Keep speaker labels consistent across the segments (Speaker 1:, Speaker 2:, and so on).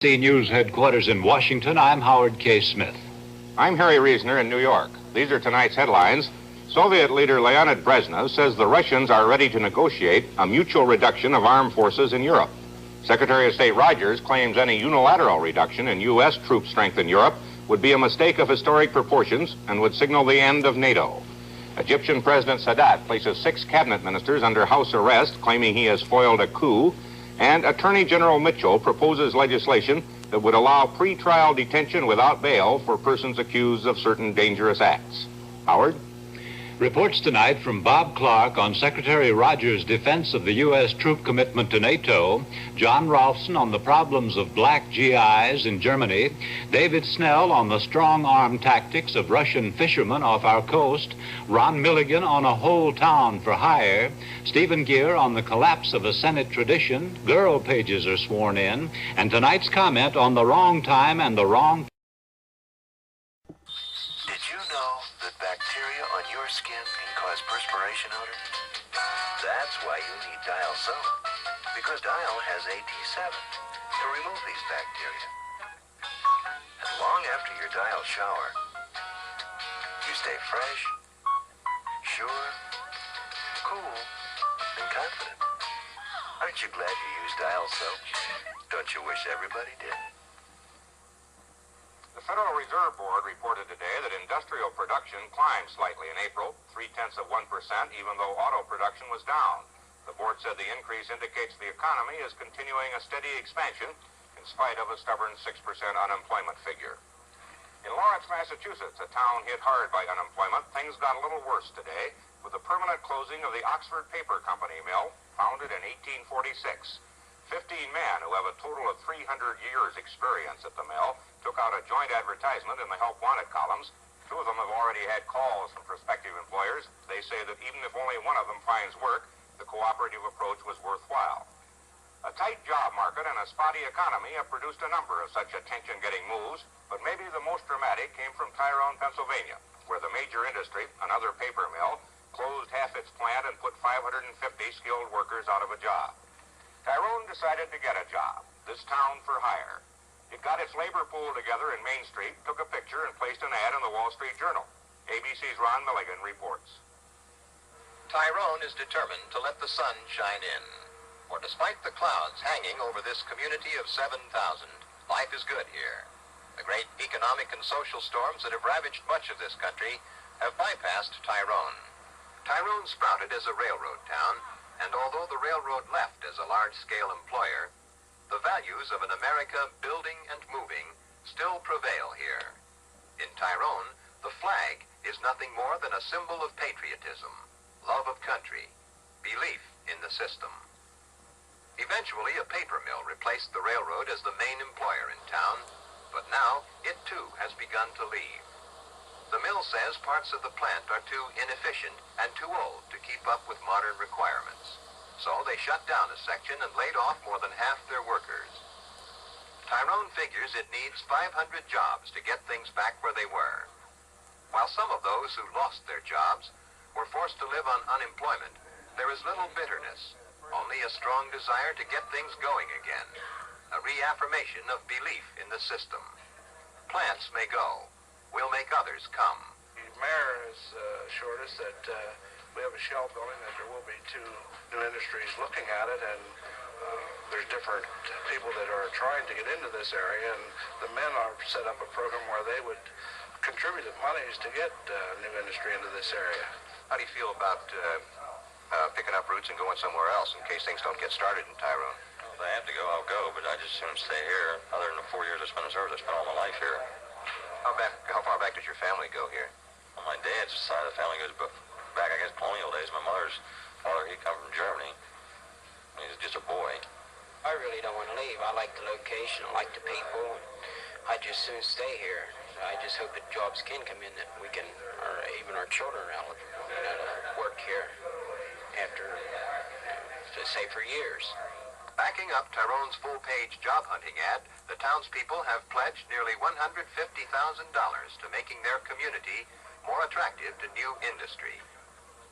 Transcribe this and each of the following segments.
Speaker 1: News headquarters in Washington, I'm Howard K. Smith.
Speaker 2: I'm Harry Reasoner in New York. These are tonight's headlines. Soviet leader Leonid Brezhnev says the Russians are ready to negotiate a mutual reduction of armed forces in Europe. Secretary of State Rogers claims any unilateral reduction in U.S. troop strength in Europe would be a mistake of historic proportions and would signal the end of NATO. Egyptian President Sadat places 6 cabinet ministers under house arrest, claiming he has foiled a coup. And Attorney General Mitchell proposes legislation that would allow pre-trial detention without bail for persons accused of certain dangerous acts. Howard?
Speaker 1: Reports tonight from Bob Clark on Secretary Rogers' defense of the U.S. troop commitment to NATO, John Rolfson on the problems of black GIs in Germany, David Snell on the strong-arm tactics of Russian fishermen off our coast, Ron Milligan on a whole town for hire, Stephen Gear on the collapse of a Senate tradition, girl pages are sworn in, and tonight's comment on the wrong time and the wrong...
Speaker 3: Did you know that bacteria on your skin can cause perspiration odor? That's why you need Dial soap, because Dial has AT7 to remove these bacteria. And long after your Dial shower, you stay fresh, sure, cool, and confident. Aren't you glad you use Dial soap? Don't you wish everybody did?
Speaker 2: The Federal Reserve Board reported today that industrial production climbed slightly in April, 0.3%, even though auto production was down. The board said the increase indicates the economy is continuing a steady expansion in spite of a stubborn 6% unemployment figure. In Lawrence, Massachusetts, a town hit hard by unemployment, things got a little worse today with the permanent closing of the Oxford Paper Company mill, founded in 1846. 15 men who have a total of 300 years' experience at the mill took out a joint advertisement in the Help Wanted columns. 2 of them have already had calls from prospective employers. They say that even if only one of them finds work, the cooperative approach was worthwhile. A tight job market and a spotty economy have produced a number of such attention-getting moves, but maybe the most dramatic came from Tyrone, Pennsylvania, where the major industry, another paper mill, closed half its plant and put 550 skilled workers out of a job. Tyrone decided to get a job, this town for hire. It got its labor pool together in Main Street, took a picture, and placed an ad in the Wall Street Journal. ABC's Ron Milligan reports.
Speaker 4: Tyrone is determined to let the sun shine in. For despite the clouds hanging over this community of 7,000, life is good here. The great economic and social storms that have ravaged much of this country have bypassed Tyrone. Tyrone sprouted as a railroad town, and although the railroad left as a large-scale employer, the values of an America building and moving still prevail here. In Tyrone, the flag is nothing more than a symbol of patriotism, love of country, belief in the system. Eventually, a paper mill replaced the railroad as the main employer in town, but now it too has begun to leave. The mill says parts of the plant are too inefficient and too old to keep up with modern requirements. So they shut down a section and laid off more than half their workers. Tyrone figures it needs 500 jobs to get things back where they were. While some of those who lost their jobs were forced to live on unemployment, there is little bitterness, only a strong desire to get things going again, a reaffirmation of belief in the system. Plants may go. We'll make others come.
Speaker 5: The mayor has assured us that we have a shell building, that there will be 2 new industries looking at it, and there's different people that are trying to get into this area, and the men are set up a program where they would contribute monies to get new industry into this area.
Speaker 4: How do you feel about picking up roots and going somewhere else in case things don't get started in Tyrone?
Speaker 6: Well, if I have to go, I'll go, but I just soon stay here. Other than the 4 years I spent in service, I spent all my life here.
Speaker 4: How far back does your family go here?
Speaker 6: Well, my dad's side of the family goes back, I guess, colonial days. My mother's father, he come from Germany. He was just a boy.
Speaker 7: I really don't want to leave. I like the location, I like the people. I just soon stay here. I just hope that jobs can come in, that we can, or even our children are eligible, to work here after, say, for years.
Speaker 4: Backing up Tyrone's full-page job hunting ad, the townspeople have pledged nearly $150,000 to making their community more attractive to new industry.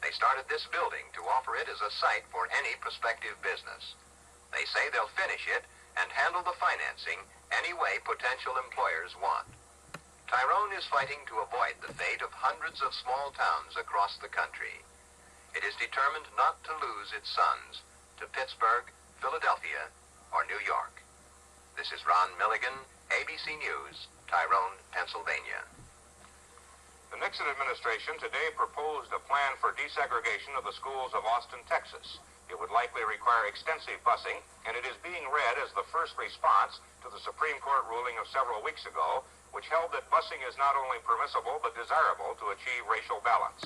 Speaker 4: They started this building to offer it as a site for any prospective business. They say they'll finish it and handle the financing any way potential employers want. Tyrone is fighting to avoid the fate of hundreds of small towns across the country. It is determined not to lose its sons to Pittsburgh, Philadelphia, or New York. This is Ron Milligan, ABC News, Tyrone, Pennsylvania.
Speaker 2: The Nixon administration today proposed a plan for desegregation of the schools of Austin, Texas. It would likely require extensive busing, and it is being read as the first response to the Supreme Court ruling of several weeks ago, which held that busing is not only permissible but desirable to achieve racial balance.